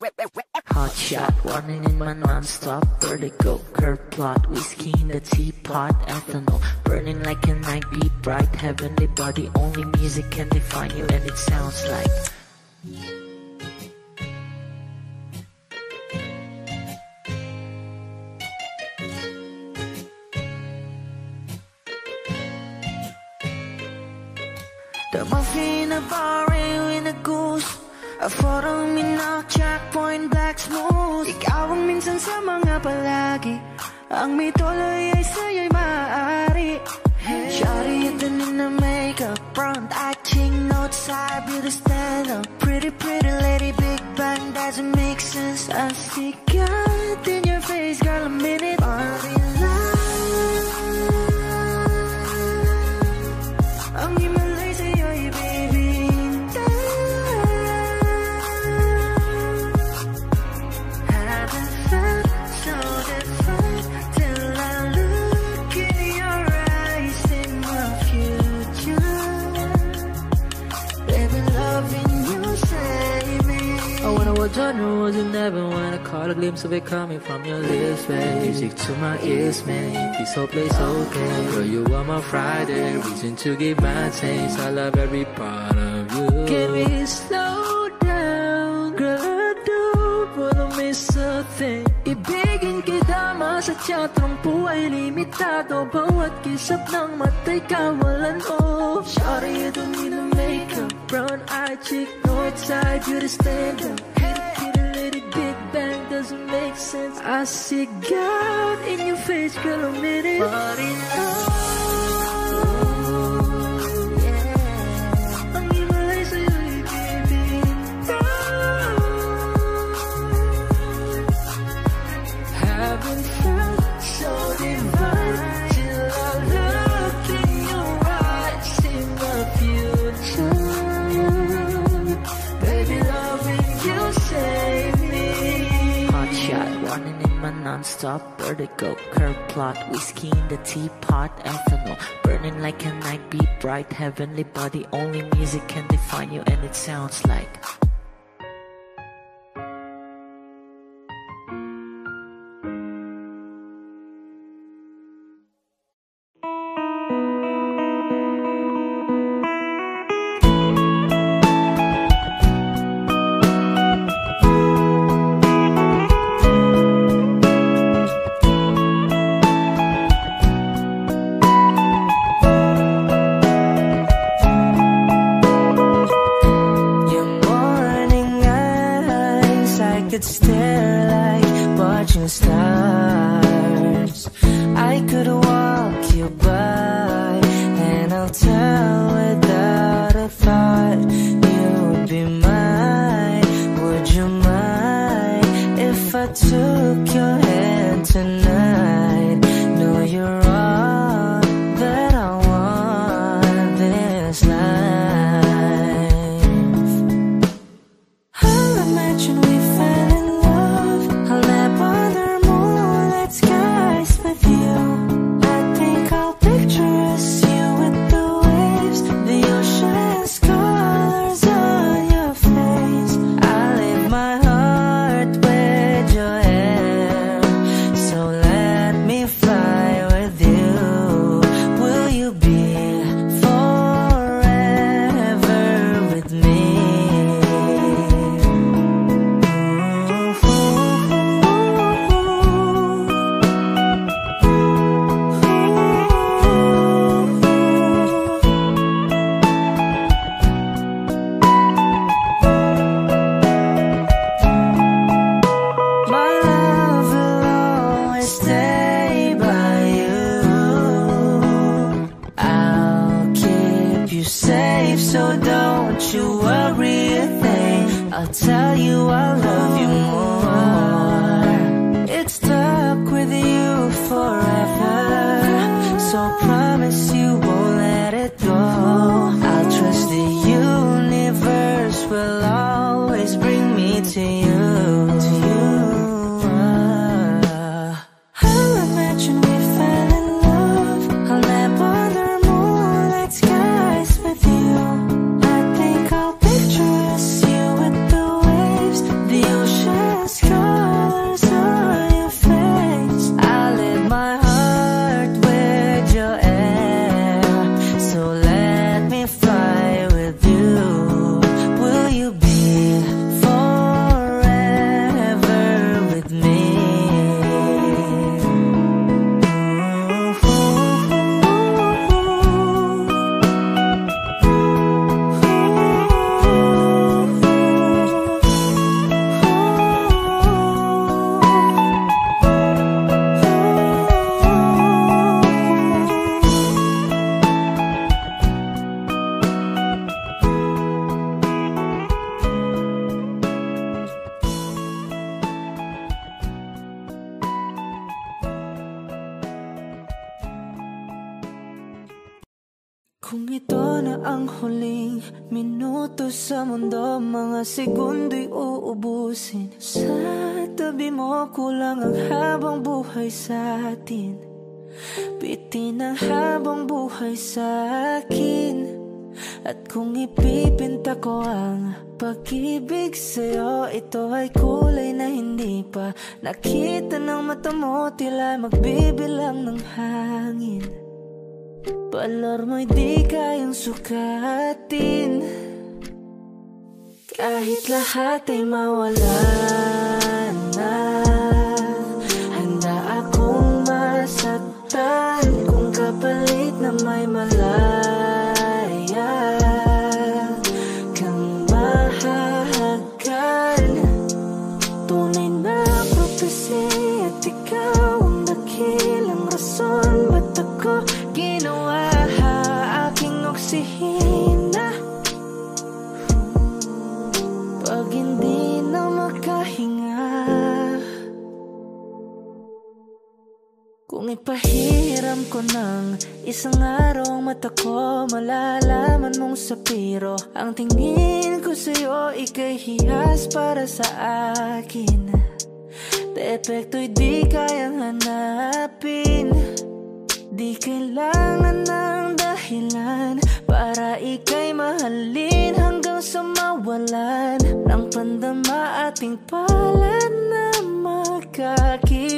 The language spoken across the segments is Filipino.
Hot shot, running in my non-stop vertigo. Curve plot, whiskey in the teapot, ethanol burning like a night, be bright, heavenly body. Only music can define you, and it sounds like the muffin, a bar, in a goose. A photo minok, checkpoint, black smooth. Ikaw ang minsan sa mga palagi. Ang may tuloy ay sa'yo'y maaari. Shawty, ito na makeup, front eye, ching, note side, beauty stand up. Pretty, pretty lady, big bang, doesn't make sense. I see God in your face, girl, a minute. Party life. Ang himalay sa'yo'y baby. Genre wasn't never when I caught a glimpse of it coming from your lips, babe. Music to my ears, man. This whole place okay. Girl, you are my Friday, reason to give my taste. I love every part of you. Can we slow down? Girl, I don't wanna miss a thing. Ibigin kita, masadya trangpo ay limitado. Bawat kisap ng mata'y kawalan mo. Shawty, you don't need no makeup. Brown eye chick, north side, beauty stand up. Big bang doesn't make sense. I see God in your face, girl, a minute. But enough. Ang himalay sa'yo'y baby. Haven't felt so divine till I look in your eyes, in the future. Baby, loving you save me. Hot shot, running in my non-stop vertigo. Curve plot, whiskey in the teapot, ethanol burning like a night, be bright, heavenly body. Only music can define you, and it sounds like could stare like watching stars. I could walk you by, and I'll tell without a thought you would be mine. Would you mind if I took your hand tonight? No, you're all that I want this life. I'll imagine we fell in love. I'll nap under moonlit skies with you. I think I'll picture us, you with the waves, the ocean's colors on your face. I leave my heart with your hair, so let me fly with you. Will you be forever with me? My love will always stay by you. I'll keep you safe, so don't you worry a thing. I'll tell you I love you more. It's stuck with you forever, so promise you won't let it go. I'll trust the universe will always bring me to you. I'll imagine we fell in love. I'll nap under moonlit skies with you. I think I'll picture us, you with the waves, the ocean Kung ito na ang huling minuto sa mundo, mga segundo'y uubusin. Sa tabi mo kulang ang habang buhay sa atin. Bitin ang habang buhay sa akin. At kung ipipinta ko ang pag-ibig sa'yo, ito ay kulay na hindi pa nakita ng mata mo, tila magbibilang ng hangin. Balor mo'y di kayang sukatin. Kahit lahat ay mawala na, handa akong masaktan kung kapalit na may malaya kang mahahagan. Tunay na prophecy at ikaw ang dakilang rason ba't ako ginawa aking oksihina. Pag hindi na makahinga, kung ipahiram ko ng isang araw ang mata ko, malalaman mong sapiro ang tingin ko sa'yo, ika'y hiyas para sa akin. Depekto'y di kayang hanapin. Di kailangan ng dahilan para ika'y mahalin hanggang sa mawalan ng pandama ating palad na magkakilala.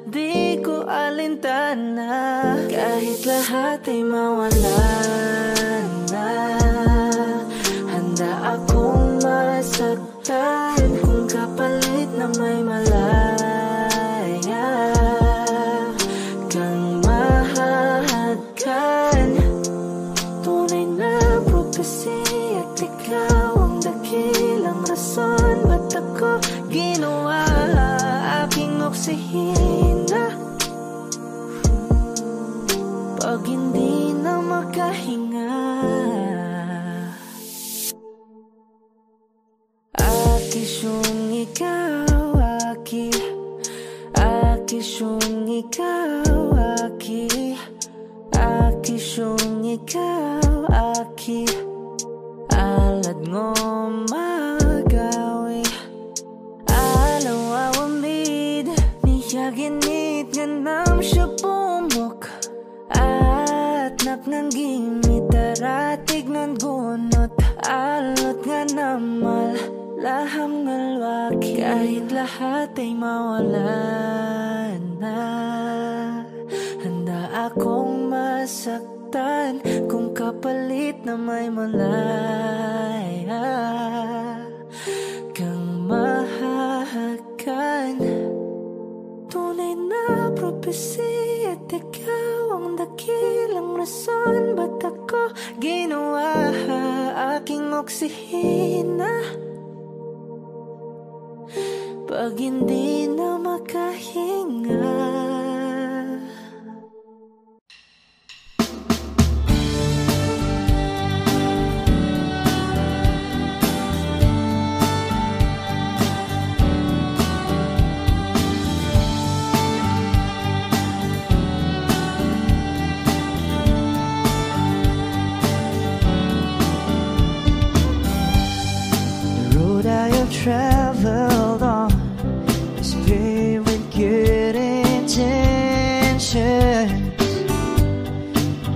Di ko alintana kahit lahat ay mawalan na, handa akong masaktan kung kapalit na may malaya kang mahahagan. Tunay na prophecy at ikaw ang dakilang rason ba't ako ginawa aking oksihina. Pag hindi na makahinga, akisyong ikaw, akisyong ikaw, akisyong ikaw, alad ngo magawi alaw awamid niyaginit nga nam siya bumok at naknanggimit taratig ng gunot alot nga namal laham ngalwaki. Kahit lahat ay mawalan na, handa akong masaktan kung kapalit na may malaya kang mahahagan. Tunay na prophecy at ikaw ang dakilang rason ba't ako ginawa aking oksihina. Pag hindi na makahinga, the road I have traveled on is paved with good intentions.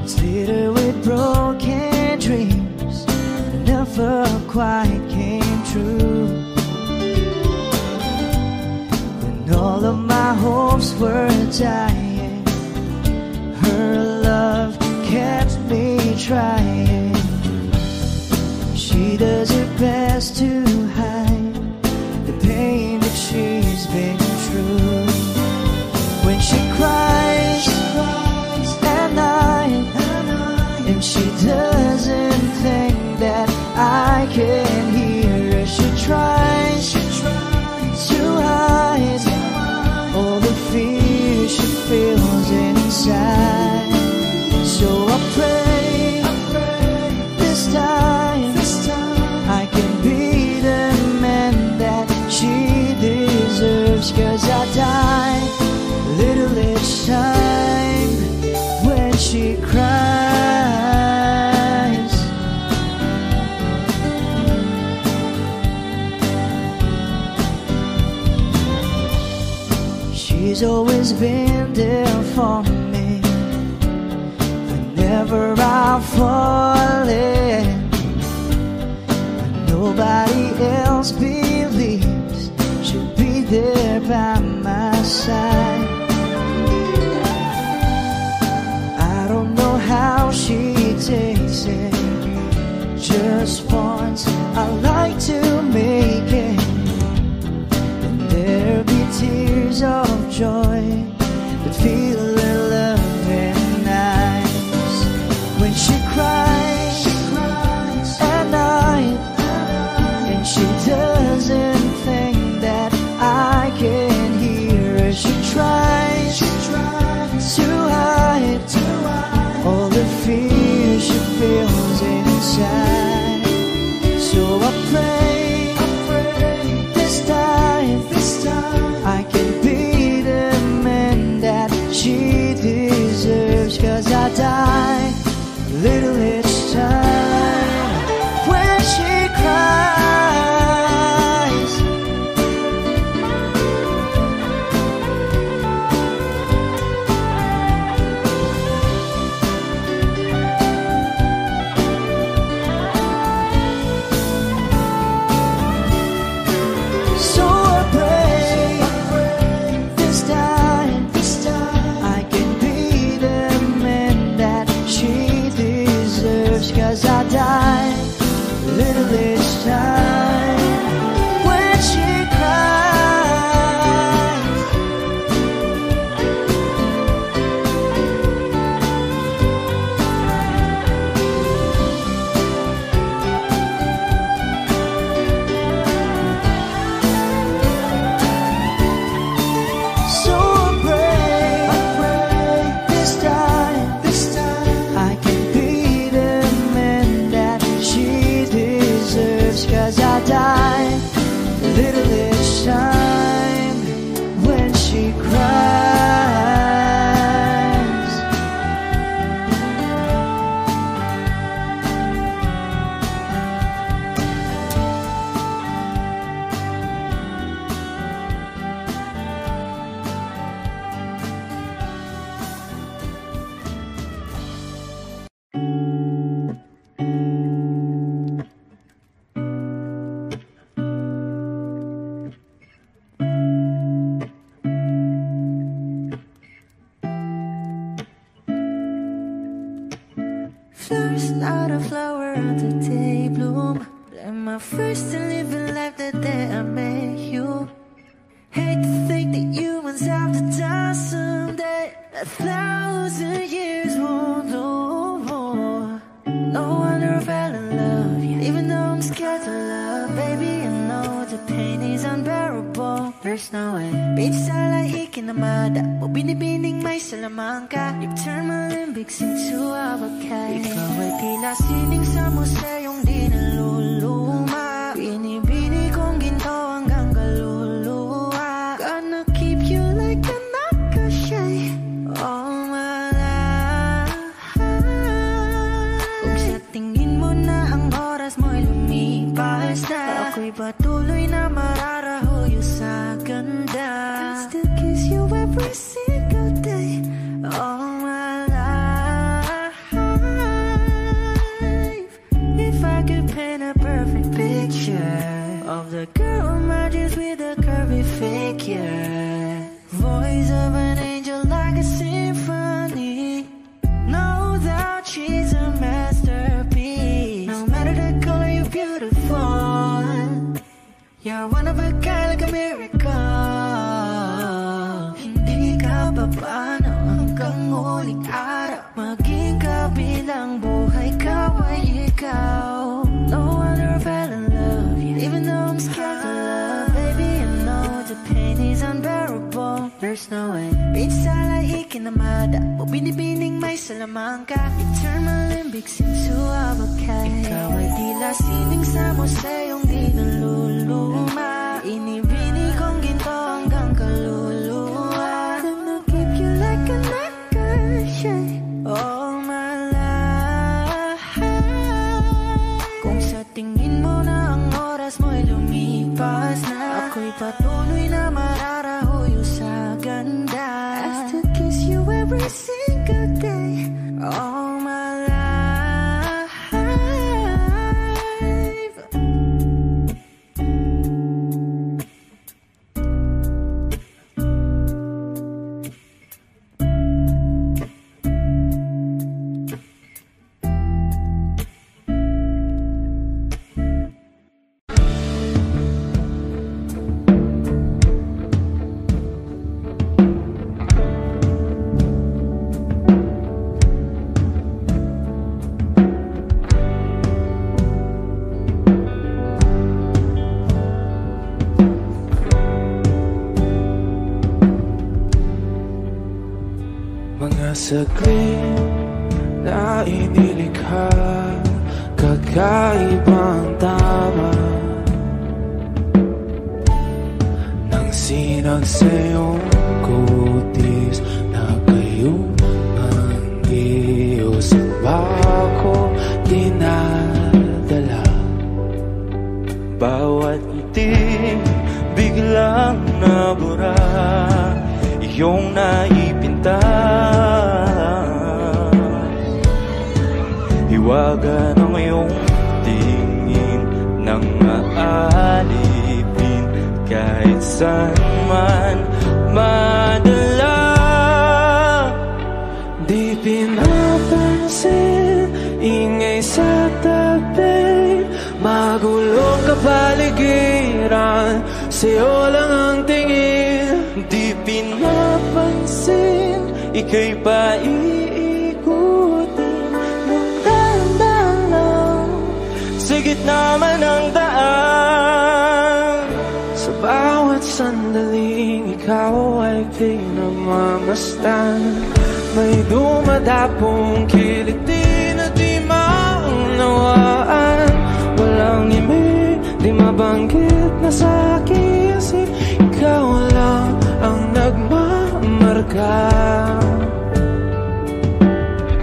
It's littered with broken dreams that never quite came true. When all of my hopes were dying, her love kept me trying. She does her best to hide the pain that she's been through. When she cries at night, and she doesn't think that I can hear her. She tries to hide all the fear she She's always been there for me whenever I'm falling. When nobody else believes she'll be there by my side. I don't know how she takes it. Just once I like to make it, and there'll be tears of joy that feel her loving eyes. When she cries at night, and she doesn't think that I can hear her. She tries to hide all the fear she feels inside. So I pray this time I can be the man that she deserves. 'Cause I die a little each time when she cries. I die a little each time when she cries. So I pray this time I can be the man that she deserves. 'Cause I die a little each time when she cries. First not a flower until day bloom. And my first to live a life the day I met you. Hate to think that humans have to die someday. 1,000 years won't do more. No wonder I fell in love, yeah. Even though I'm scared to love, baby, I know the pain is unbearable. There's no way. Pinsalahik in the mada, o binibining may salamangka. You've turned my limbics into abakay. Ikaw ay tila sining sa museyong di naluluma. Binibini kong ginto hanggang kaluluwa. Gonna keep you like a nakashay all my life. Kung sa tingin mo na ang oras mo'y lumipas na, ako'y patuloy na mararahuyo sa ganda. I'll still kiss you every single day all my life. If I could paint a perfect picture of the girl on my dreams with a curvy figure, voice of an angel like a symphony, no doubt she's a masterpiece. No matter the color, you're beautiful. You're one of a kind, like a miracle. Hindi ka papaano hanggang huling araw. Maging kabilang buhay ka ay ikaw. No wonder I fell in love, yeah. Even though I'm scared to love, baby, I know the pain is unbearable. There's no way. Pinsalahik in the mada, o binibining may salamangka. You turn my limbics into abakay. Ikaw ay tila sining sa museyong di naluluma. Inibini kong ginto hanggang kaluluwa. Gonna keep you like a nakashay all my life. Kung sa tingin mo na ang oras mo'y lumipas na, ako'y patuloy na mararahuyo sa ganda. single day all my life. Mga saglit na inilikha, kakaibang tama nang sinag sa'yong kutis na kayong anggiyo sa bako dinadala. Bawat itim biglang nabura, iyong naipinta. Hiwaga ng iyong tingin nang maalipin kahit saan man madala. Di pinapansin, ingay sa tabi, magulong kapaligiran, sa'yo lang ang tingin. Di pinapansin, ika'y paiikutin ng dahan-dahan lang sa gitna man ng daan. Sa bawat sandaling ikaw ay pinagmamasdan, may dumadapong kiliti na di maunawaan. Walang imig, di mabanggit na sa aking isip, ikaw lang ang nagmamarka.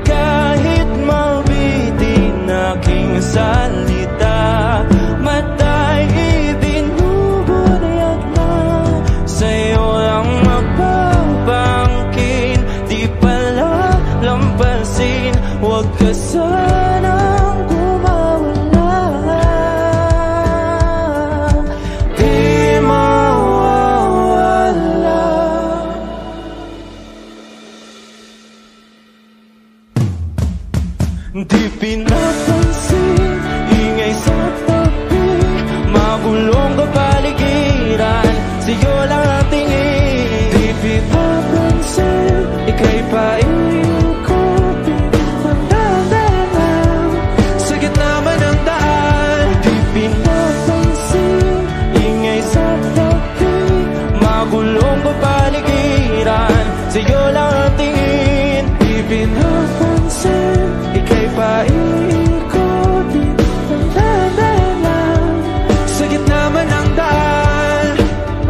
Kahit mabitin aking salita, matay ibinubunayag na, sa'yo lang magpapangkin. Di pala lampasin, huwag ka sanang kumawala. Di mawawala. Di pinapansin, ingay sa tabi, magulong kapaligiran, sa'yo lang ang tingin. Di pinapansin, ika'y paiikutin ng dahan-dahan sa gitna man ng daan. Di pinapansin, ingay sa tabi, magulong kapaligiran, sa'yo lang ang tingin. Di pinapansin, ika'y paiikutin ng dahan-dahan sa gitna man ng daan.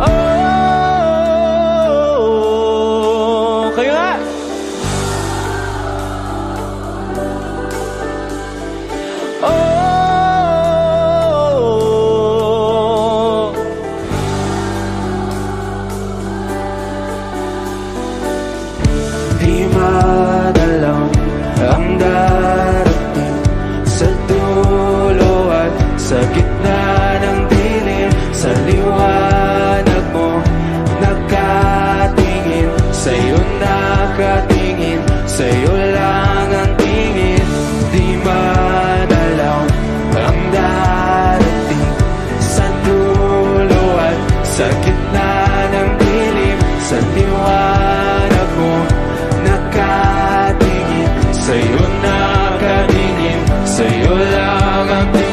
Oh, kayo nga! Oh, di madalang ang darating sa dulo at sa gitna ng dilim. Sa liwanag mo nakatingin, sa'yo nakatingin, sa'yo lang ang tingin. Di madalaw ang darating sa dulo at sa gitna ng dilim. Sa liwanag mo nakatingin, sa'yo nakatingin, sa'yo lang ang tingin.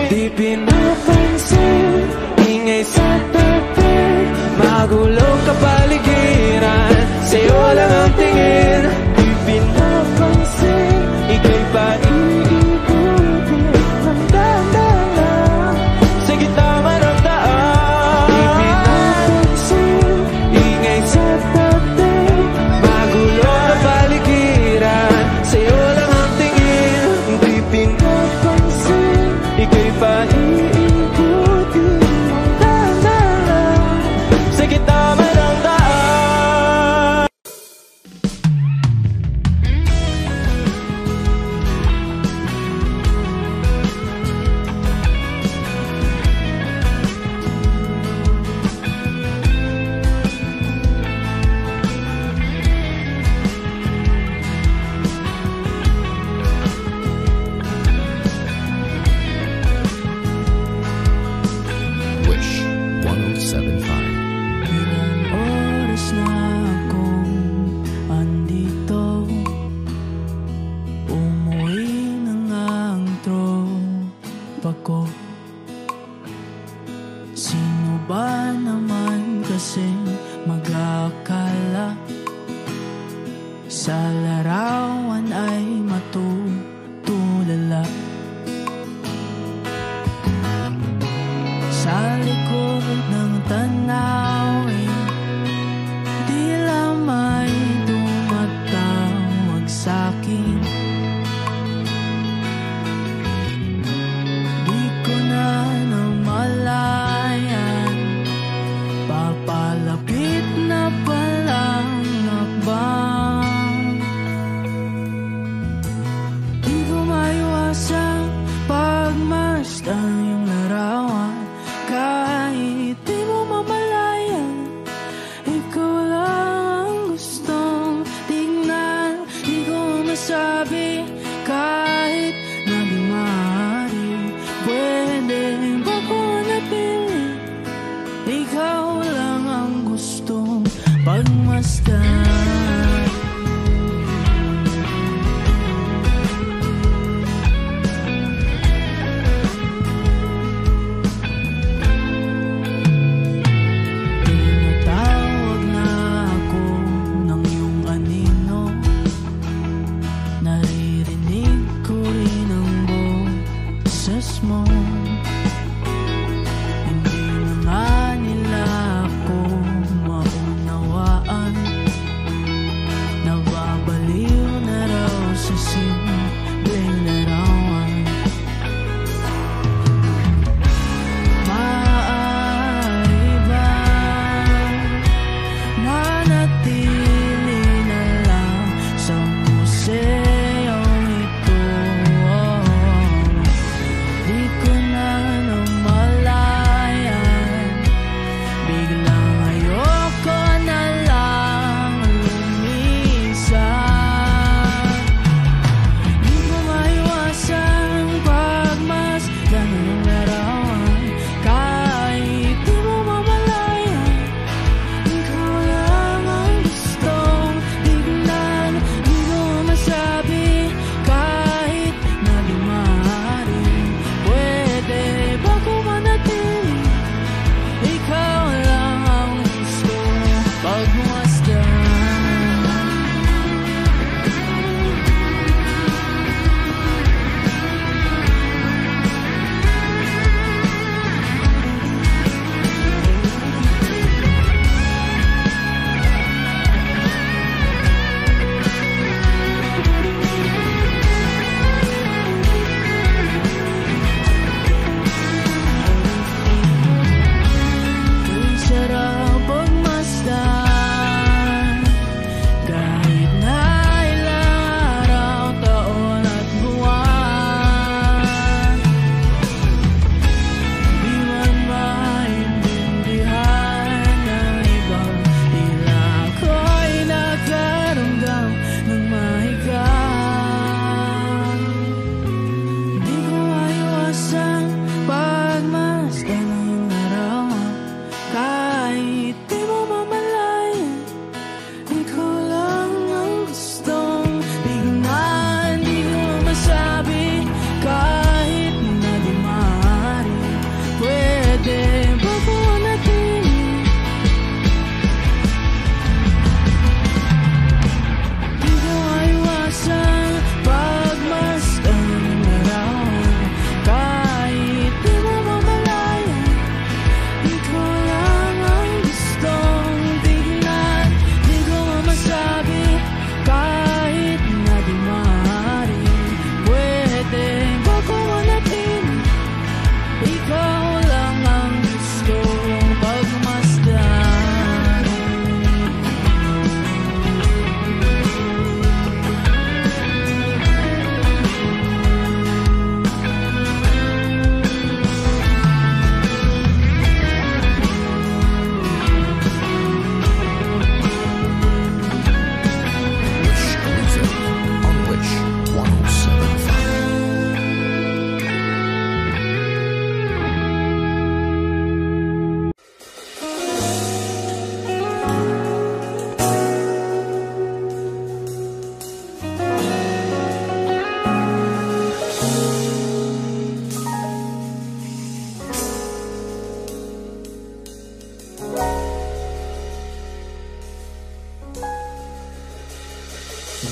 Di pinapansin, ingay sa tabi, magulong kapaligiran, sa'yo lang ang tingin. Di pinapansin, ika'y paiikutin ng dahan-dahan sa gitna man ng daan. Di pinapansin, ingay sa tabi, magulong kapaligiran, sa'yo lang ang tingin. Di pinapansin, ika'y paiikutin Sino ba naman kasi mag-akala sa larawan ay matutulala? Sa likod ng tanawin, tila may tumatawag sa'kin. Di ko na namalayan, papalapit na palang hakbang. Di ko maiwasang pagmasdan yung larawan. Kahit di mo mamalayan, ikaw lang ang gustong tignan. Di ko masabi kahit na di maaari. Pwede ba ko napili? Ikaw lang ang gustong pagmasdan. Mo, hindi na nga nila ako maunawaan. Nababaliw na raw sa simpleng larawan. Maaari ba manatili na lang sa museo ito? Di ko na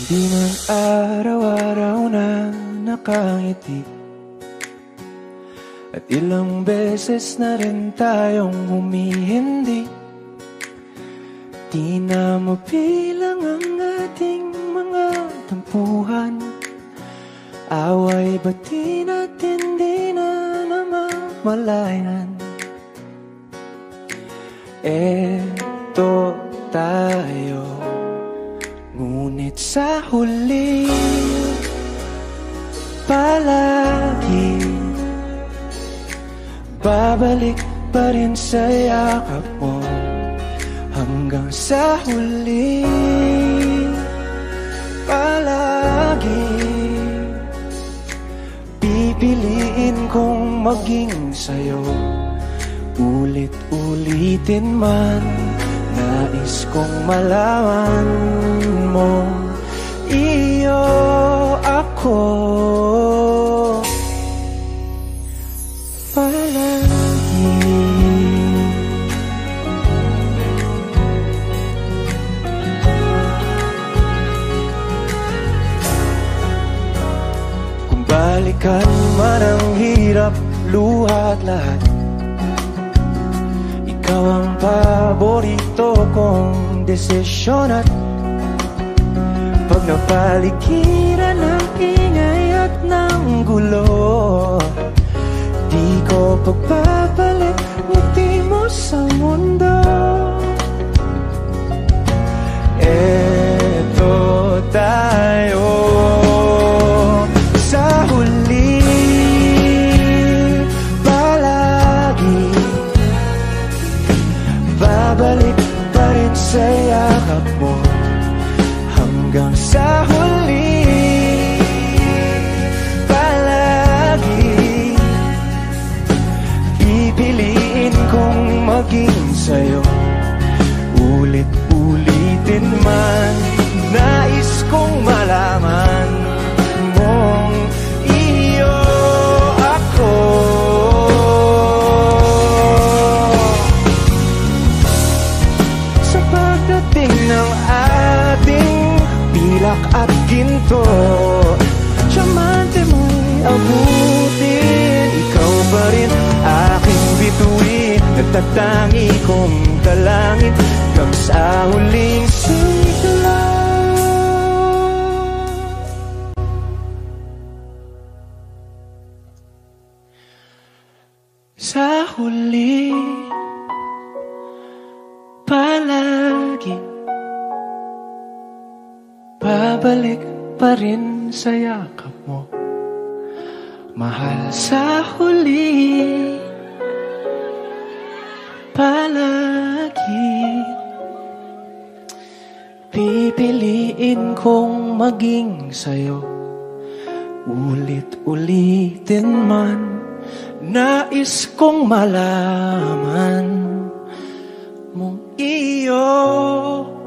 Di man araw-araw na nakangiti, at ilang beses na rin tayong humihindi. Di na mabilang ang ating mga tampuhan. Away ba't di natin di na namamalayan? Eto tayo, ngunit sa huli palagi babalik pa rin sa yakap mo. Hanggang sa huli palagi pipiliin kong maging sa'yo. Ulit-ulitin man, nais kong malaman mo, iyo ako palagi. Kung balikan man ang hirap, luha at lahat, ikaw ang paborito kong desisyon. At pag napaligiran ng ingay at ng gulo, di ko pagbabalik ngiti mo sa mundo. Eto tayo sa huli palagi, babalik pa rin sa yakap mo. Hanggang sa huli palagi pipiliin kong maging sa'yo. Ulit-ulitin man, nais kong malaman mong iyo ako. Sa pagdating ng ating pilak at ginto, tiyamante mo'y abutin. Ikaw pa rin aking bituin, nagtatangi kong dalangin hanggang sa huling sigla. Sa huli palagi babalik pa rin sa yakap mo, mahal. Sa huli palagi pipiliin kong maging sa'yo. Ulit-ulitin man, nais kong malaman mong iyo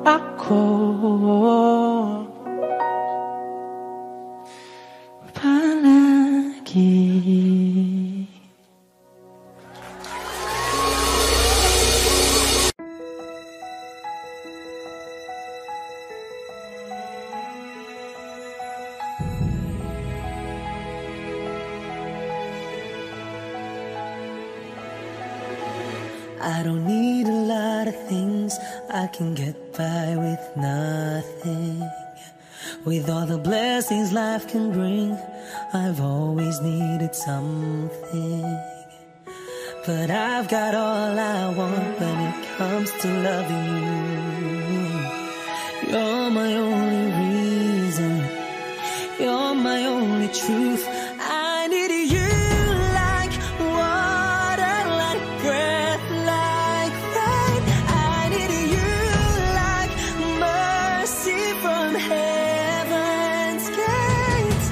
ako palagi. I don't need a lot of things, I can get by with nothing. With all the blessings life can bring, I've always needed something. But I've got all I want when it comes to loving you. You're my only reason, you're my only truth. I need you like water, like breath, like rain. I need you like mercy from heaven's gate.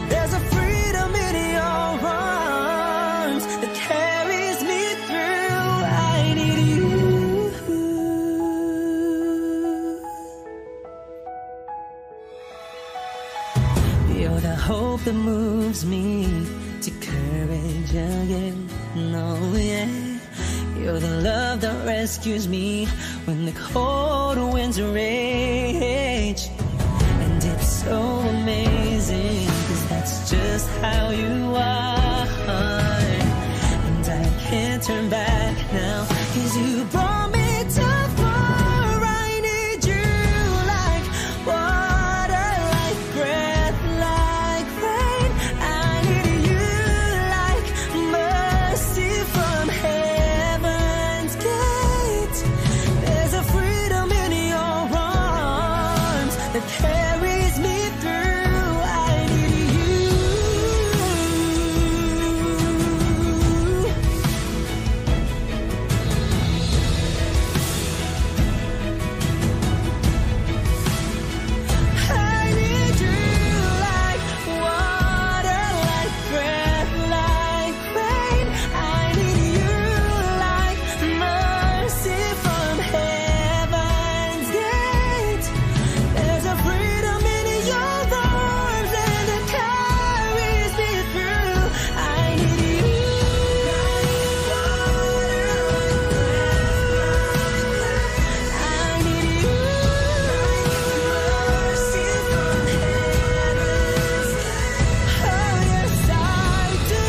There's a freedom in your arms that carries me through. I need you. You're the hope that moves me to courage again. No, yeah. You're the love that rescues me when the cold winds rage. And it's so amazing, 'cause that's just how you are. And I can't turn back now, 'cause you brought me too far. I need you like water, like breath, like rain. I need you like mercy from heaven's gate. There's a freedom in your arms that carries me through. I need you. I need you like water, like breath, like rain. I need you like mercy from heaven's gate. There's a freedom in your arms and it carries me through. I need you. I need you. Mercy from heaven's gate. Oh yes, I do.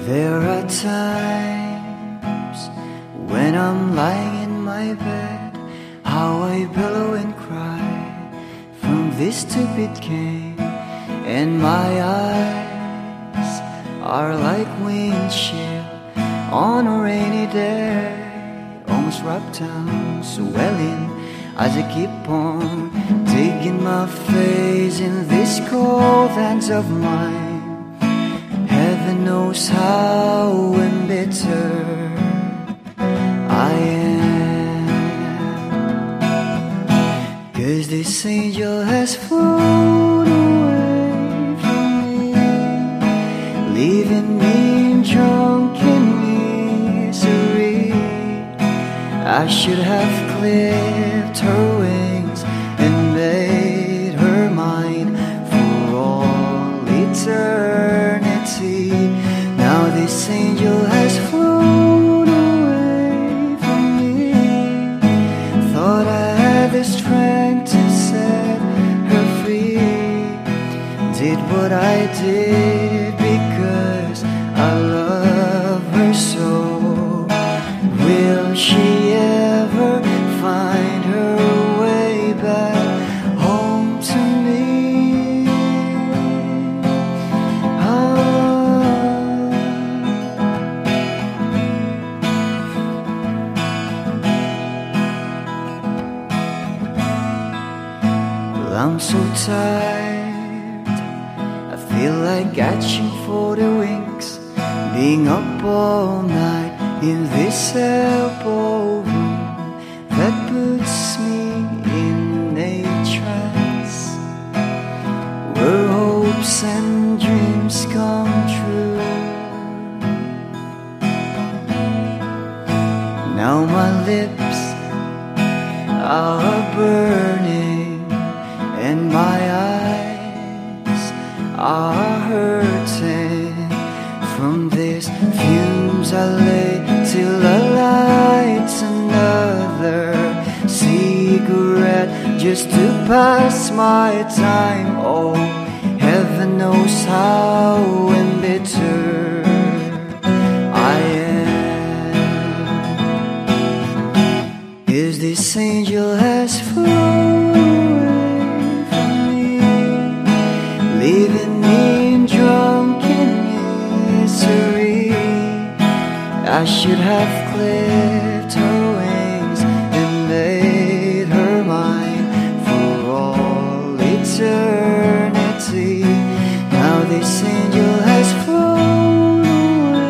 There are times when I'm lying in my bed, how I pillow and cry from this stupid game, and my eyes are like windshield on a rainy day, almost wrapped down, swelling as I keep on digging my face in these cold hands of mine. Heaven knows how embittered I am, 'cause this angel has flown away from me, leaving me drunken misery. I should have clipped her wings and made her mine for all eternity. Now this angel has flown away from me. Thought I had the strength to set her free. Did what I did because I love her so. Will she ever find her way back home to me? I'm so tired, I feel like catching for the wings, being up all night in this elbow room that puts me in a trance, where hopes and dreams come true. Now my lips are burning and my eyes are hurting from these fumes. I lay till I light another cigarette just to pass my time. Oh, heaven knows how embittered I am, 'cause this angel has flown leaving me drunken misery. I should have clipped her wings and made her mine for all eternity. Now this angel has flown away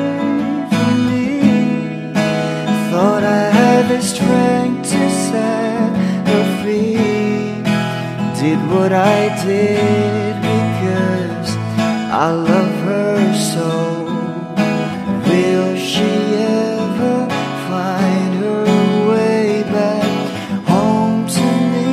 did what I did because I love her so. Will she ever find her way back home to me?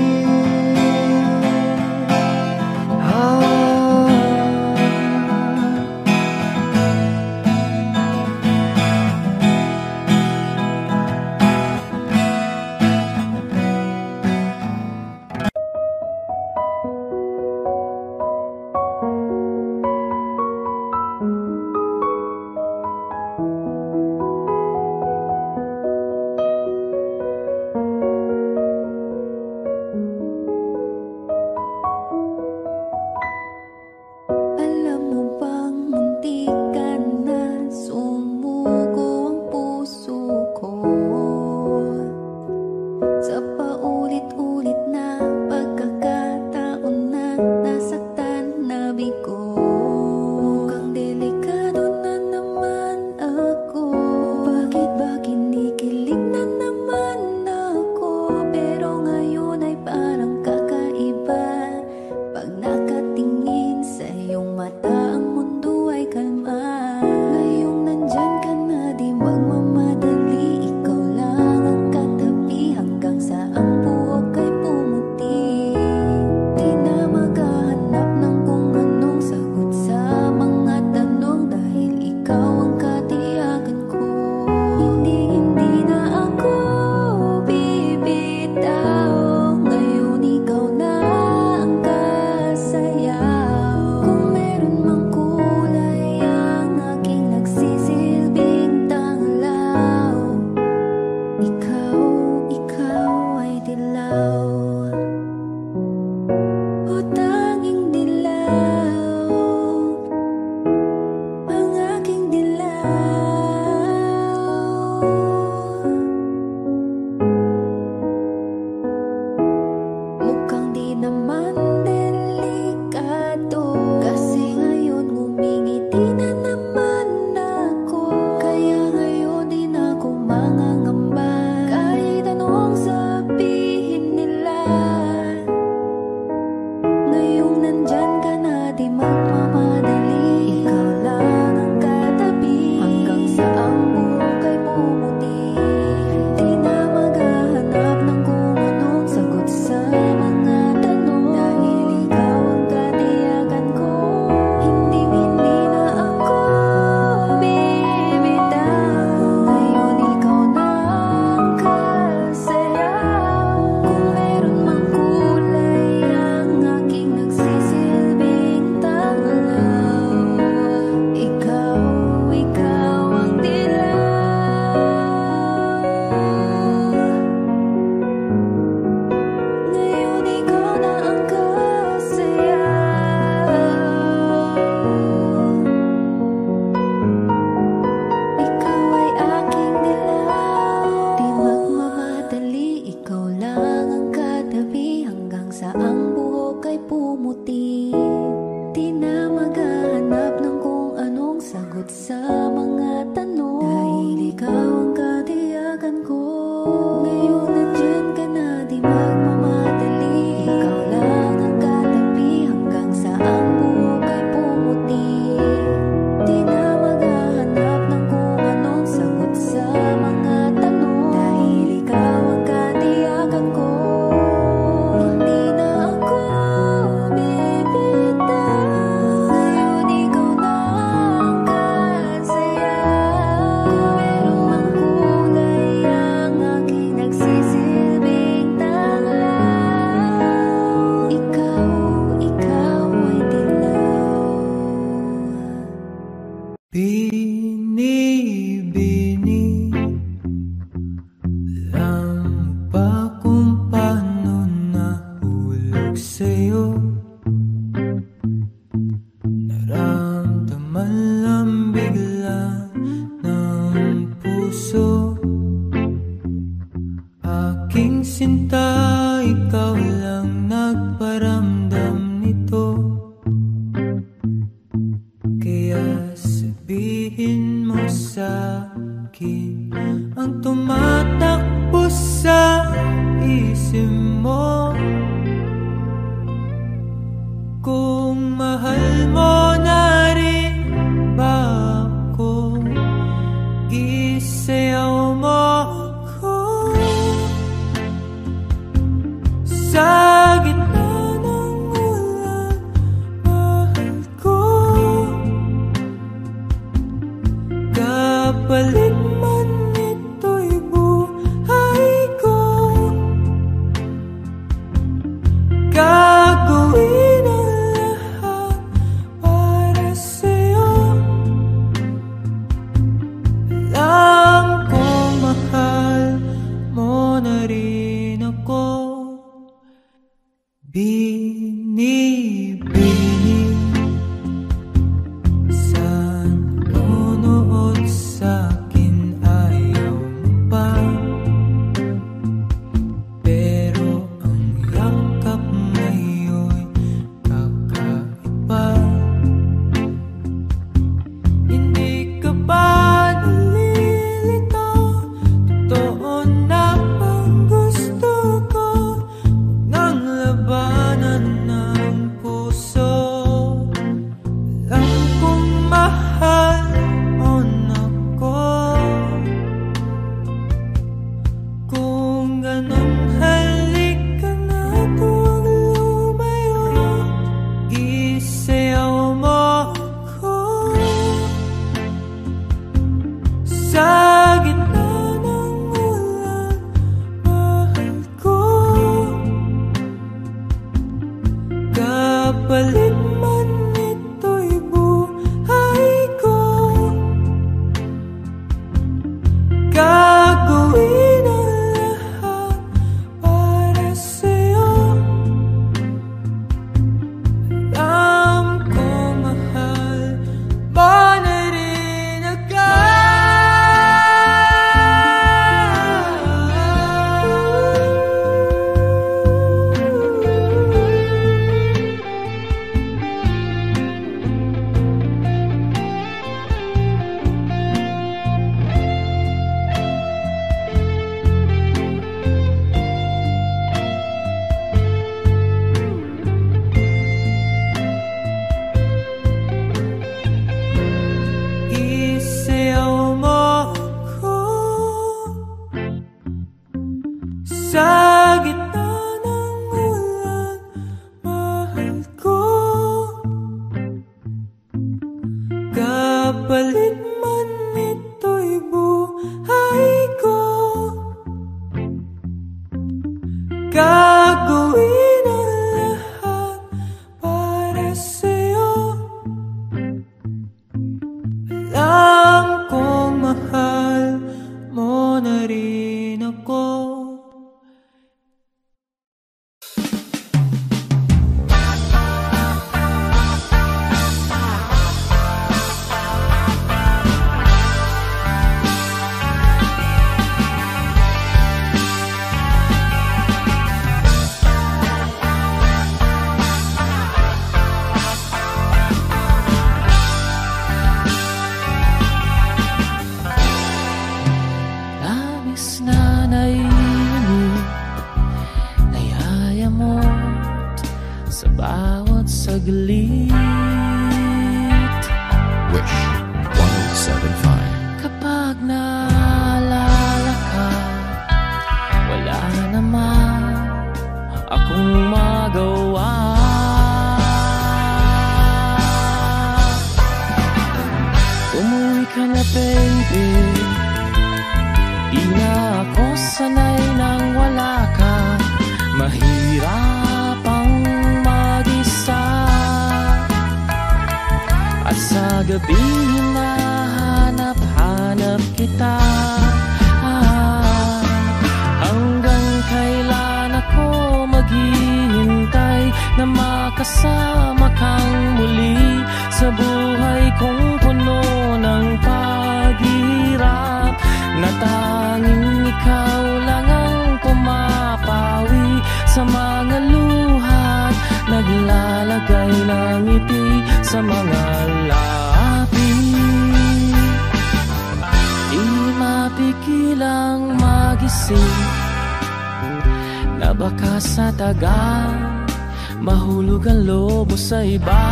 Mahulog ang loob mo sa iba.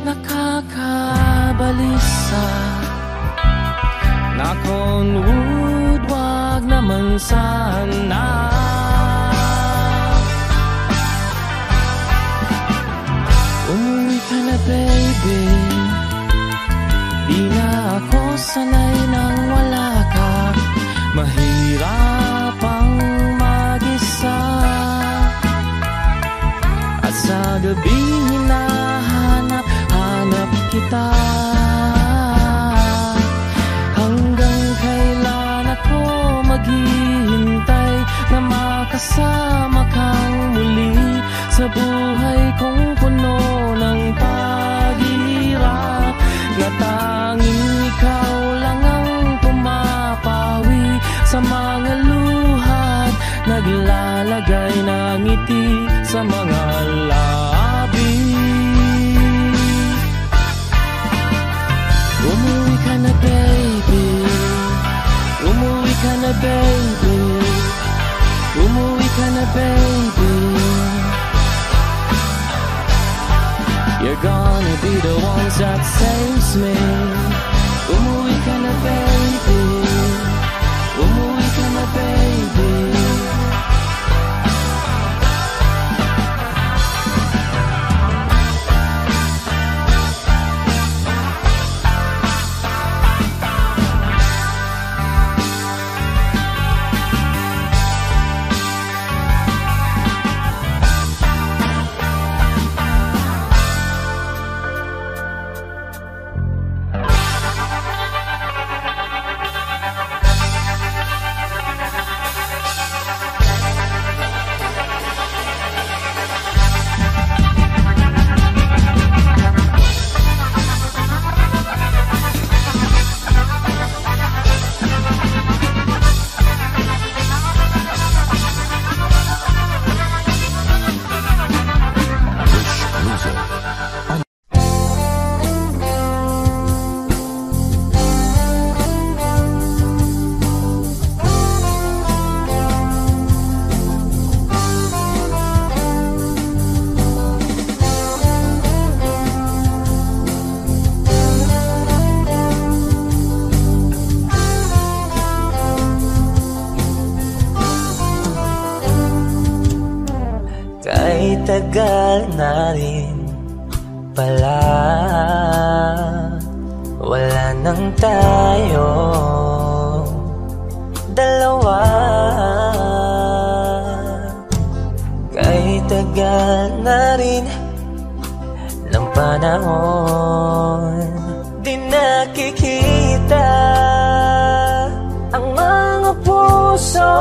Nakakabalisa. Knock on wood, wag naman saan na. Umuwi ka na baby, di na ako sanay nang wala ka. Mahirap ang mag-isa, at sa gabi hinahanap-hanap kita. Hanggang kailan ako maghihintay na makasama kang muli sa buhay kong puno ng paghihirap, na tanging ikaw lang ang pumapawi sa mga luhat, naglalagay ng ngiti sa mga labi. Umuwi ka na baby, umuwi ka na baby, umuwi ka na baby. You're gonna be the ones that saves me. Umuwi ka na baby, umuwi ka na baby. Tagal na rin pala, wala nang tayo dalawa. Kahit tagal na rin ng panahon, di nakikita ang mga puso.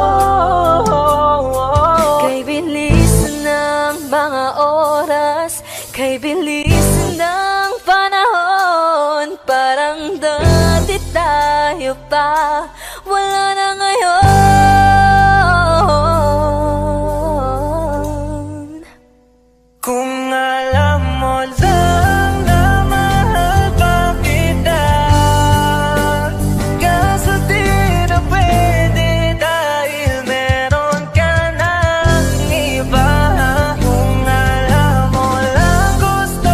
Kay bilis ng mga oras, kay bilis ng panahon, parang dati tayo pa, wala na ngayon. Kung alam mo lang na mahal pa kita, kaso di na pwede dahil meron ka ng iba. Kung alam mo lang gusto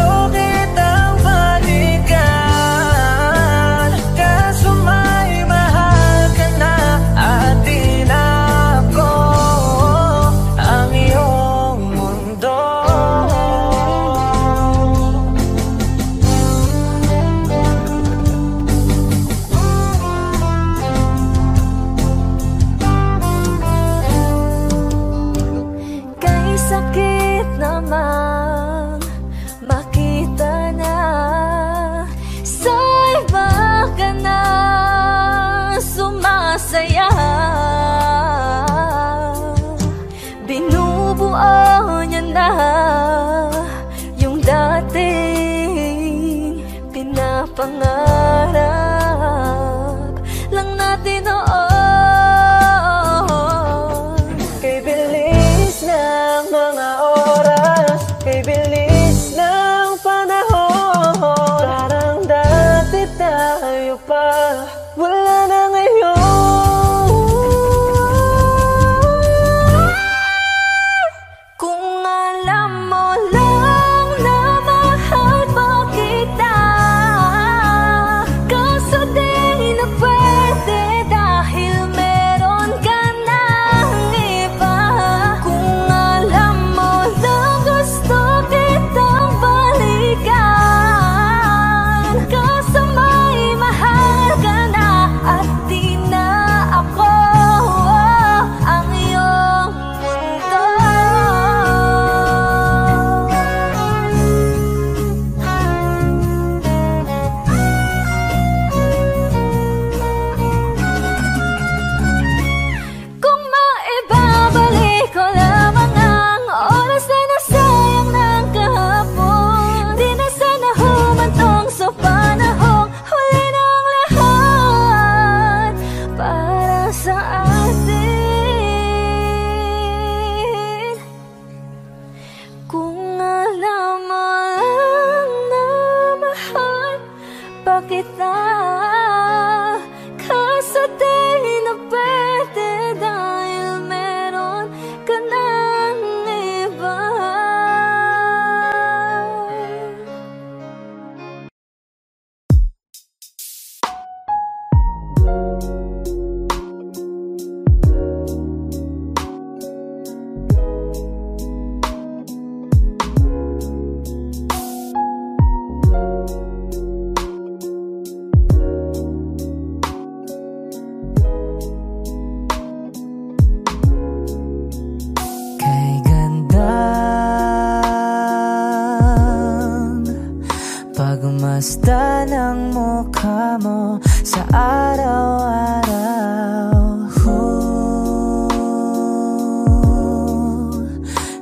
pagmasdan ng mukha mo sa araw-araw.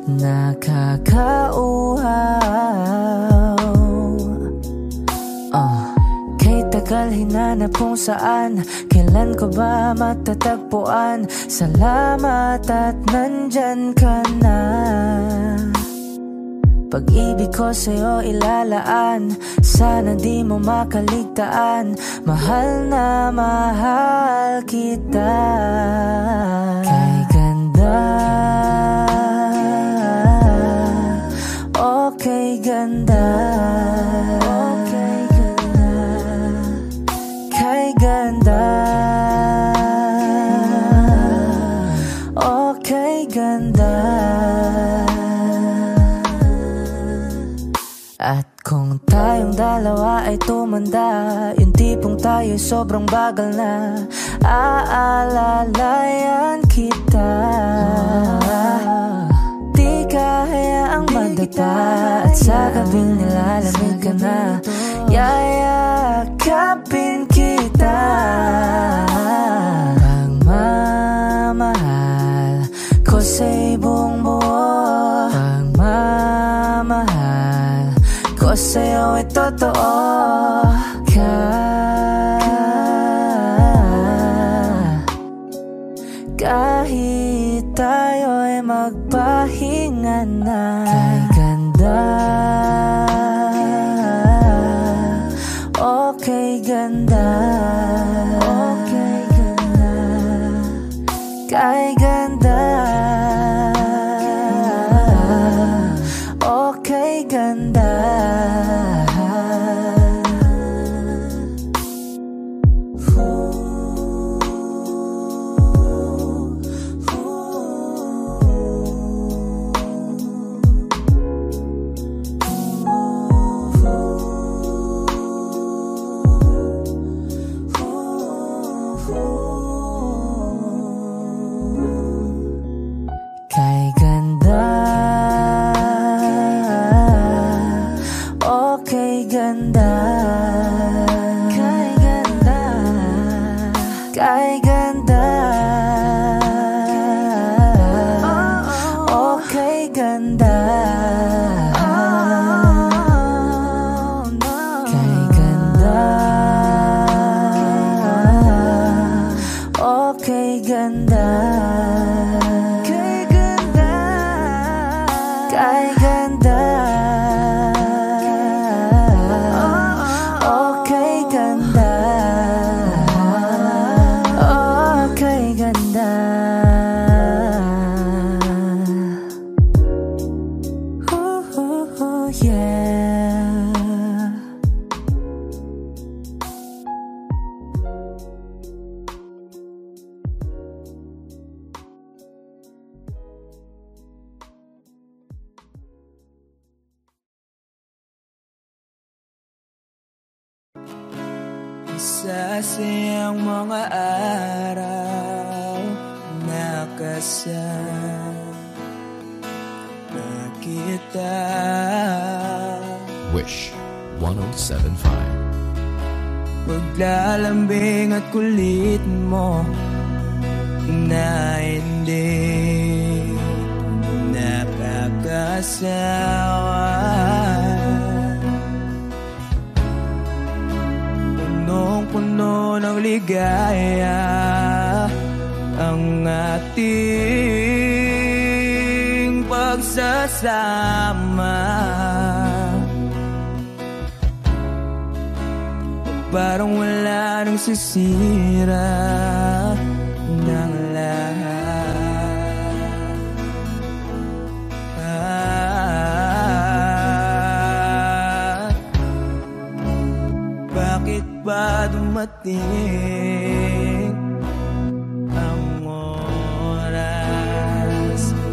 Nakakauhaw. Kay tagal hinanap kung saan, kailan ko ba matatagpuan? Salamat at nandyan ka na. Pag-ibig ko sa'yo ilalaan, sana di mo makaligtaan. Mahal na mahal kita. Kay ganda, okay ganda, okay ganda, kay ganda, okay ganda. At kung tayong dalawa ay tumanda, yung tipong tayo sobrang bagal na, aalalayan kita. Di kaya ang madata, at sa gabing nilalamig ka na, yayakapin kita. Pagmamahal ko sa'y buong buo, pagmamahal ko sa'yo ay totoo. Kahit tayo'y magpahinga na. Kay ganda, okay ganda, okay ganda, kay ganda, okay ganda. Sasayang mga araw na kasama kita. Wish 107.5. Paglalambing at kulit mo na hindi nakakasawa. Punong-puno ng ligaya ang ating pagsasama. Parang wala nang sisira ng lahat. Bakit ba dumating ang oras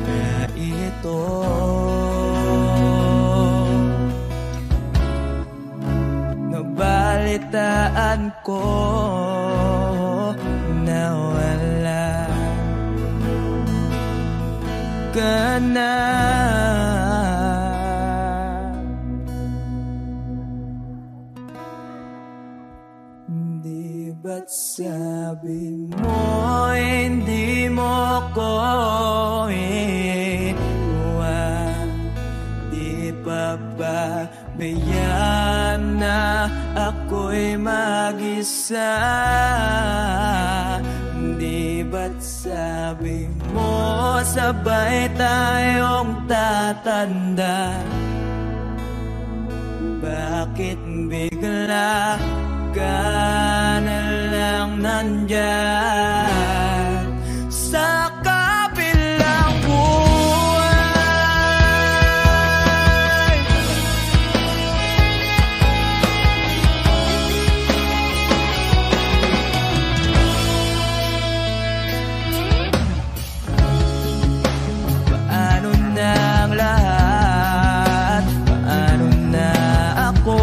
na ito? Nabalitaan ko na wala ka na. sabi mo hindi mo ko iwan, di papabayaan na ako'y mag-isa. Di ba't sabi mo sabay tayong tatanda? Bakit bigla ka na lang nandyan sa kabilang buhay? Paano na ang lahat? Paano na ako?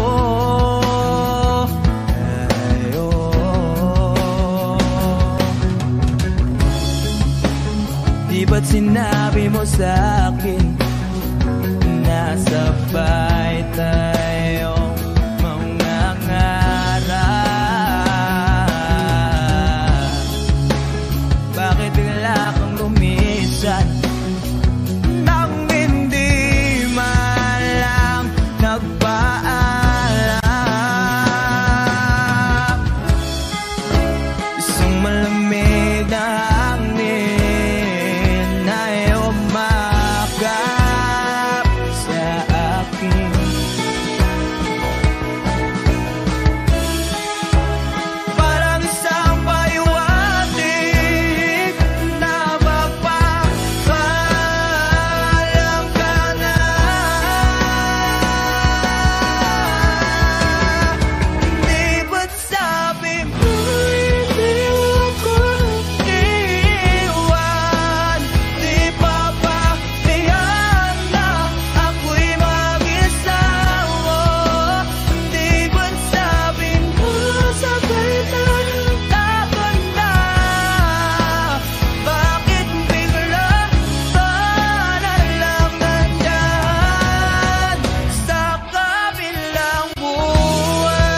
Di ba't sinabi mo sa'kin na sabay tayong mangangarap? Bakit bigla kang lumisan nang hindi man lang nagpaalam? Isang malamig na hangin ay umakap sa akin. Parang isang paywatig na magpapaalam ka na. Di ba't sabi mo hindi ako iwan? Di papabayaan na ako'y mag-isa. Di ba't sabi mo sabay tayong tatanda? Bakit bigla ka na lang nandyan sa kabilang buhay?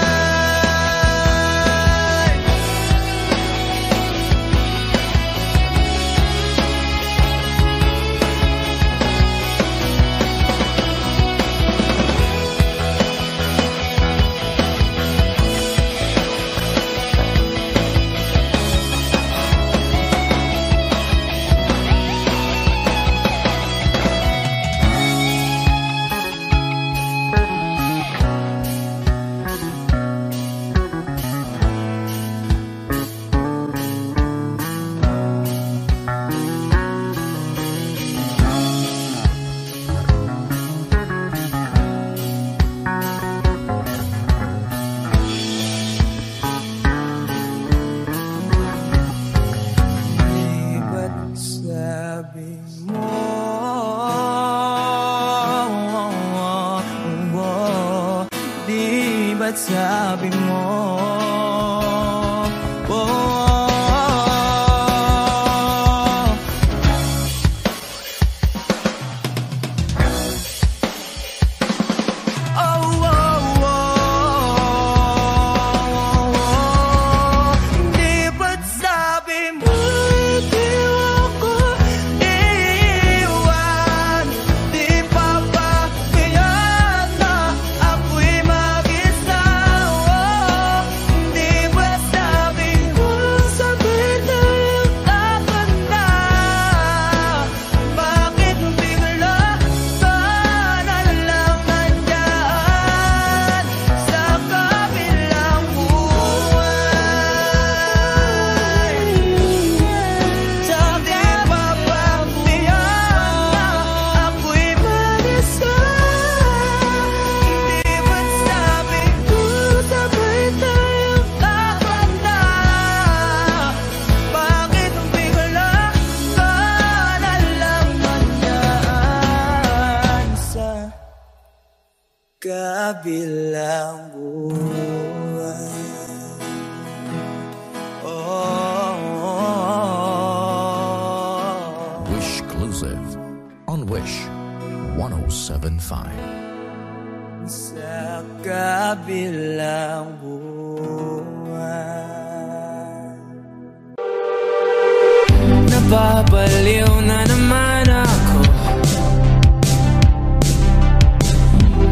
Di ba't sabi mo di ba't sabi mo di ba't sabi mo hindi ako iwan? Di papabayaan na ako'y mag-isa. Di ba't sabi mo sabay tayong tatanda? Bakit bigla ka na lang nandyan sa kabilang buhay? Sabi papabayaan na ako'y mag-isa. Di ba't sabi mo sabay tayong tatanda? Bakit bigla ka na lang nandyan sa kabilang buhay? Wish Exclusive on Wish 1075. Sa kabilang buhay. Napapaliw na naman ako.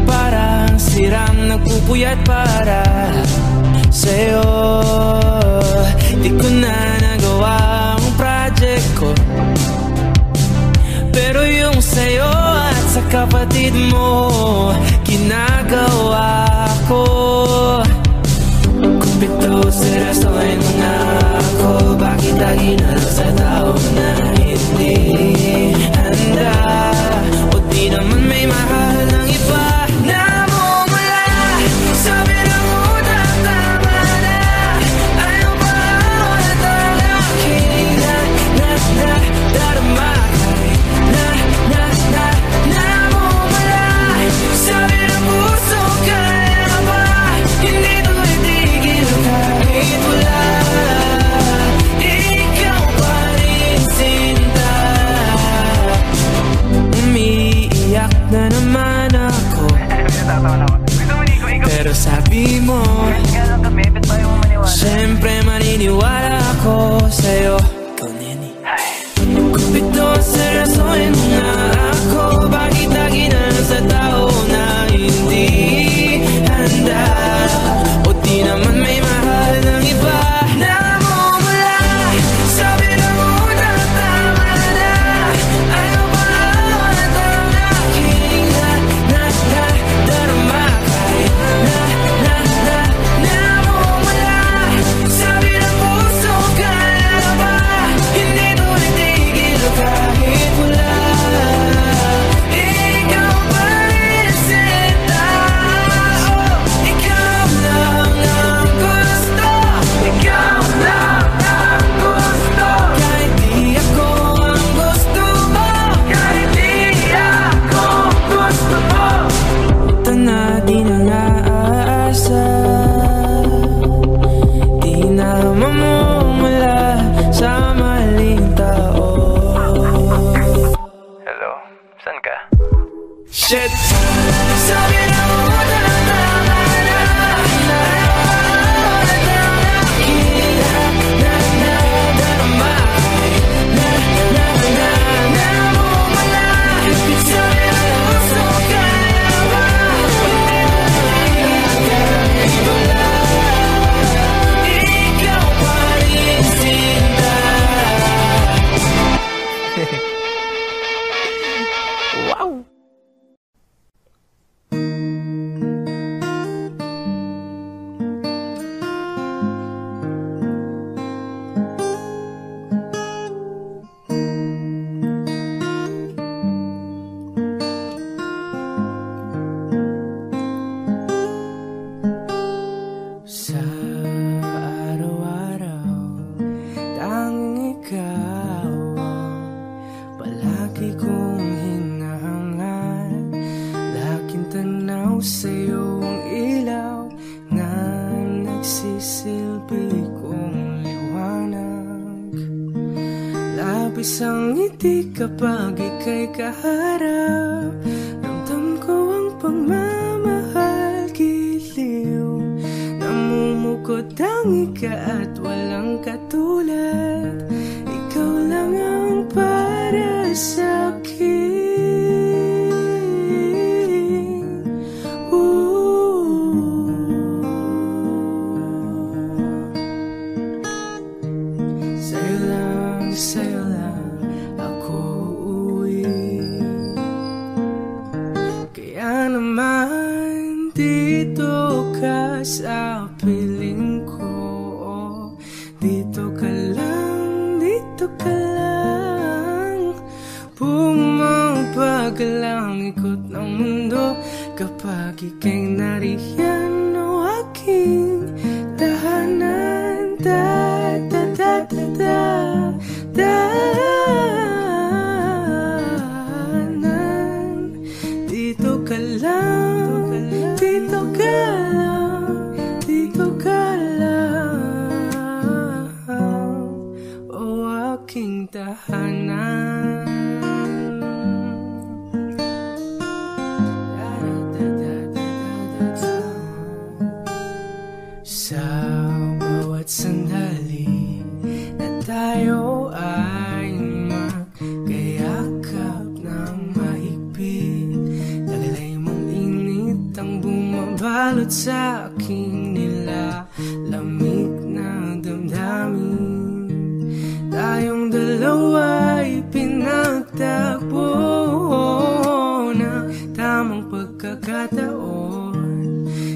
Parang sirang nagpupuyat para sa'yo. Di ko na nagawa ang project ko, pero yung sa'yo at sa kapatid mo ginagawa ko. Kumpito seryosohin mo nga ako. Bakit lagi na lang sa tao na hindi handa? O di naman may mahal ng iba? Namumula sa birang utak, tama na. Ayaw pa ako na talaking darama. Namumula sa birang puso, kaya ba hindi to itigil kahit wala? Ikaw pa rin sinta. Umiiyak na naman ako, pero sabi mo siyempre maniniwala ako sa'yo. Kumpito seryosohin mo nga ako. Bakit lagi na lang sa tao na hindi handa? O di naman may mahal ng iba? Namumula sa birang utak, tama na. Ayaw pa ako na talaking darama. Namumula sa birang puso, kaya ba hindi to itigil kahit wala? Ikaw pa rin sinta. Ikaw lang ang gusto. Ikaw lang ang gusto. Kahit di ako ang gusto mo. Kahit di ako gusto mo. Ito na di na naasa. Di na mamumula sa maling tao. Hello, saan ka? Shit! Sabi na mo na tama na. Darama. Namumula sa birang puso, kaya ba kahit wala? Ikaw pa rin sinta. Wow! Sa araw-araw, tanging ikaw ang palagi kong hinahangat. Laking tanaw sa'yo ang ilaw na nagsisilbi kong liwanag. Labis ang ngiti kapag ika'y kaharap. Ramdam ko ang pagmamahal, giliw. Namumukod ang ika at walang katulad. Ikaw lang ang para sa'kin. Sa'yo lang ako uuwi. Kaya naman dito ka sa piling ko. Dito ka lang, dito ka lang. Bumabaglang ikot ng mundo kapag ika'y nariyan. O aking tahanan, dahanan. Dito ka lang, dito ka lang, dito ka lang. O aking tahanan. Sa bawat sandali na tayo ay At sa aking nilalamig na damdamin, tayong dalawa'y pinagtagpo na tamang pagkakataon.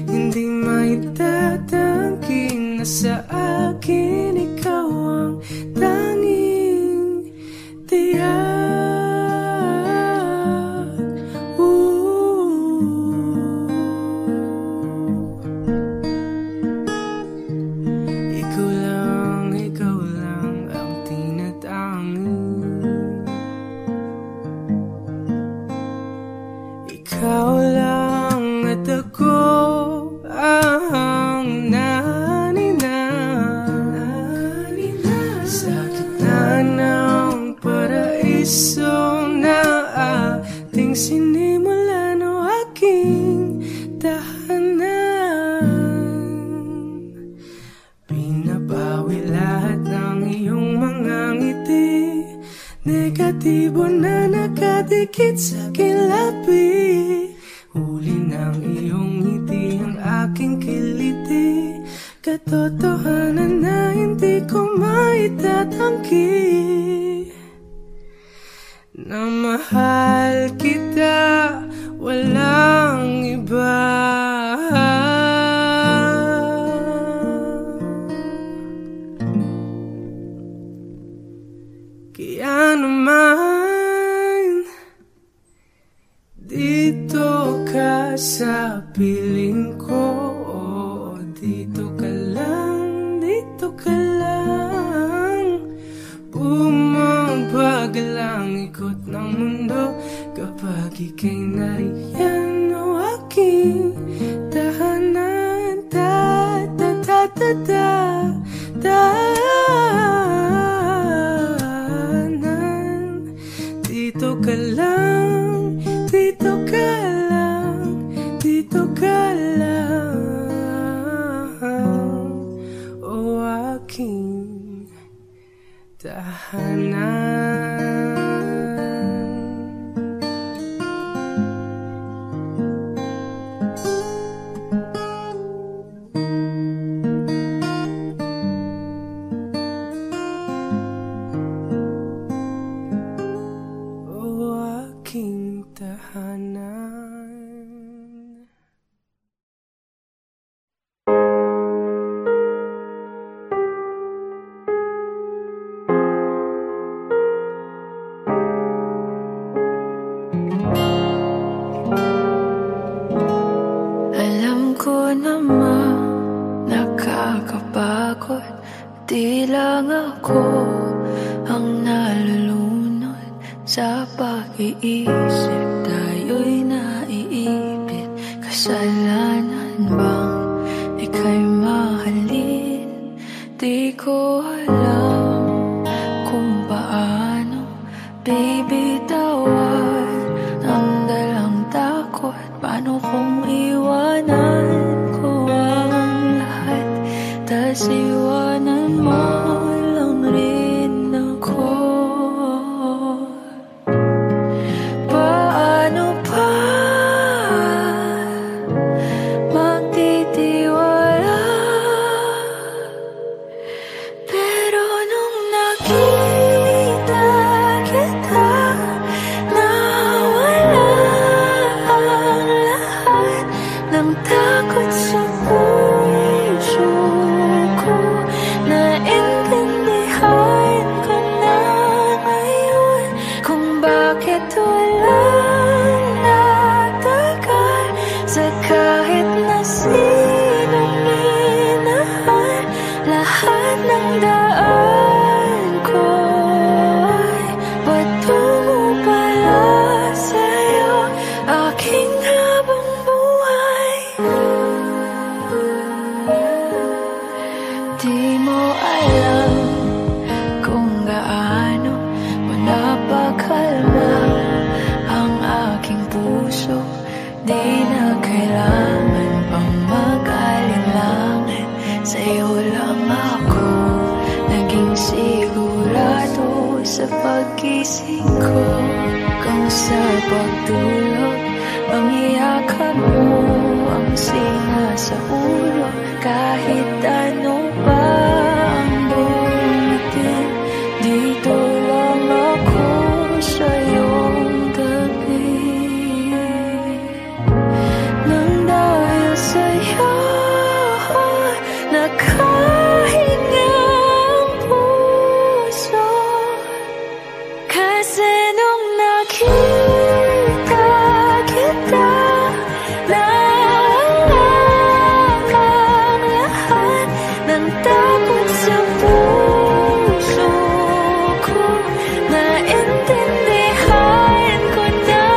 Hindi maitatanggi na sa akin ikaw ang tanging tiyak. Ikaw lang ang tinatangi. Ikaw lang at ako ang sa gitna ng paraiso na ating sinimulan o aking tahanan. Binabawi lahat ng iyong mga ngiti, negatibo na nakadikit sa aking labi. Huli ng iyong ngiti ang aking kiliti, katotohanan na hindi ko maitatanggi. Na mahal kita, walang iba. Kaya naman, dito ka sa piling ko. Dito ka lang, dito ka lang. Bumabagal ang ikot ng mundo kapag ika'y nariyan o aking tahanan. Tahanan. Dito ka lang, dito ka lang, dito ka lang. O aking tahanan. O aking tahanan. Alam ko naman nakakapagod, di lang ako ang nalulunod sa pag-iisip. Tayo'y naiipit, kasalanan bang ika'y mahalin? Di ko alam kung paano bibitawan ang dalang takot. Paano kung iwanan ko ang lahat, tas iwanan mo lang rin ako? Paano pa magtitiwala? Pero nung nakita kita, nawala ang lahat ng takot sa puso ko. Naintindihan ko na ngayon kung bakit walang natagal sa kahit na sinong minahal. Lahat ng daan ko ay patungo pala sa'yo, aking habang buhay. Di mo alam kung gaano mo napakalma ang aking puso. Di na kailangan pang mag-alinlangan, sa'yo lang ako naging sigurado sa pag-gising ko. Kung sa pagtulog Ang iyakan mo, ang singa sa ulo, kahit ano pa ang dumating. Dito lang ako sa iyong tabi. Nang dahil sa'yo nakahinga ang puso. Kasi nung nakita kita, naalang lahat ng takot sa puso ko. Naintindihan ko na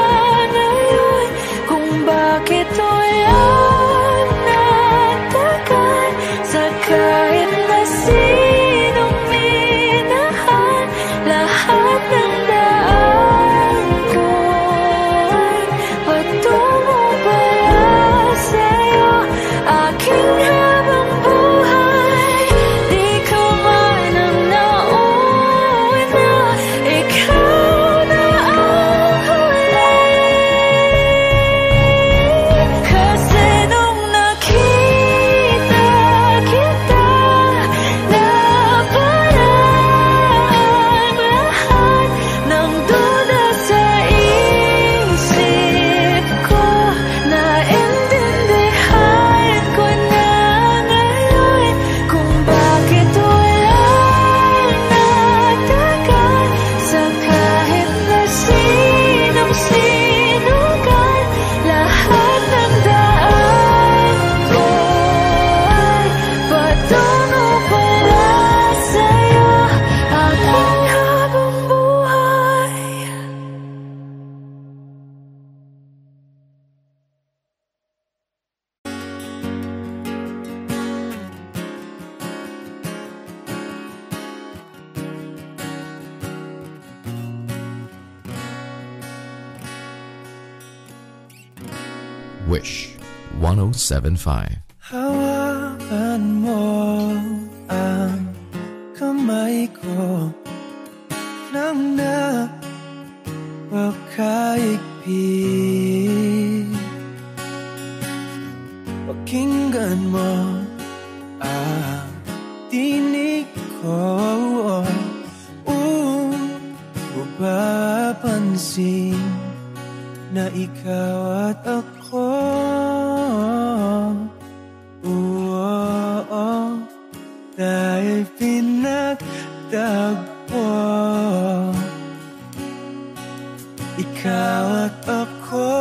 ngayon kung bakit wala nagtagal sa kahit na sinong minahal. Lahat ng daan ko ay patungo pala sa'yo, aking habang buhay. Di ka man ang nauna, ikaw na ang huli. Kasi nung nakita kita, naparang lahat ng duda sa isip ko. Naintindihan ko na ngayon kung bakit walang nagtagal sa kahit na sinong sinugal. Lahat ng daan ko ay patungo pala sa'yo, aking habang buhay. Wish 1075. Hawakan mo ang kamay ko nang napakaigpit. Pakinggan mo ang tinig ko, mapapansin na ikaw at ako. Dahil pinagtagpo, ikaw at ako.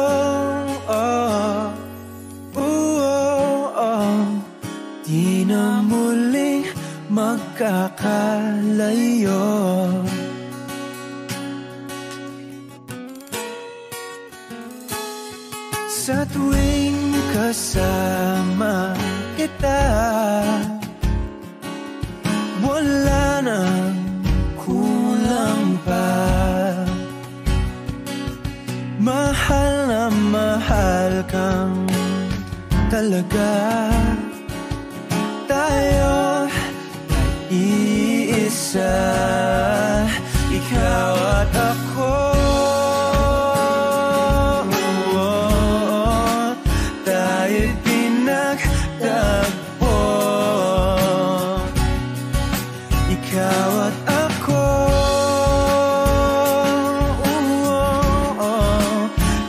Di na muling magkakalayo. Sa tuwing kasama kita, wala nang kulang pa. Mahal na mahal kang talaga. Tayo ay iisa, ikaw at ako. Tayo'y pinagtagpo, ikaw at ako.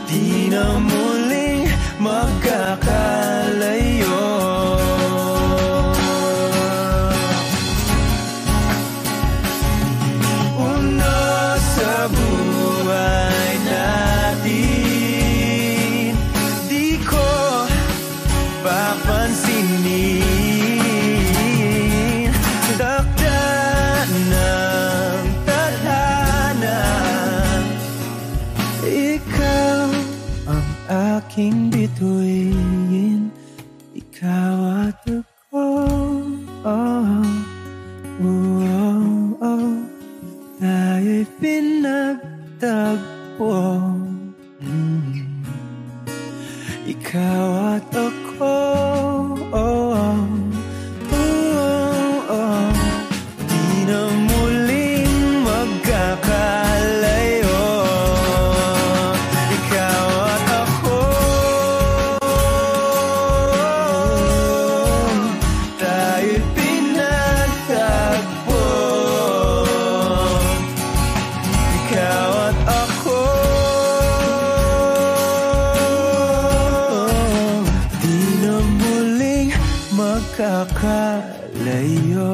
Di na muling magkakalayo. Una sa buhay natin, di ko papansinin. Dakda ng tadhana, ikaw ang aking bituin, ikaw at ako. Tayo'y pinagtagpo, ikaw at ako. Di na muling magkakalayo, ikaw at ako. makakalayo.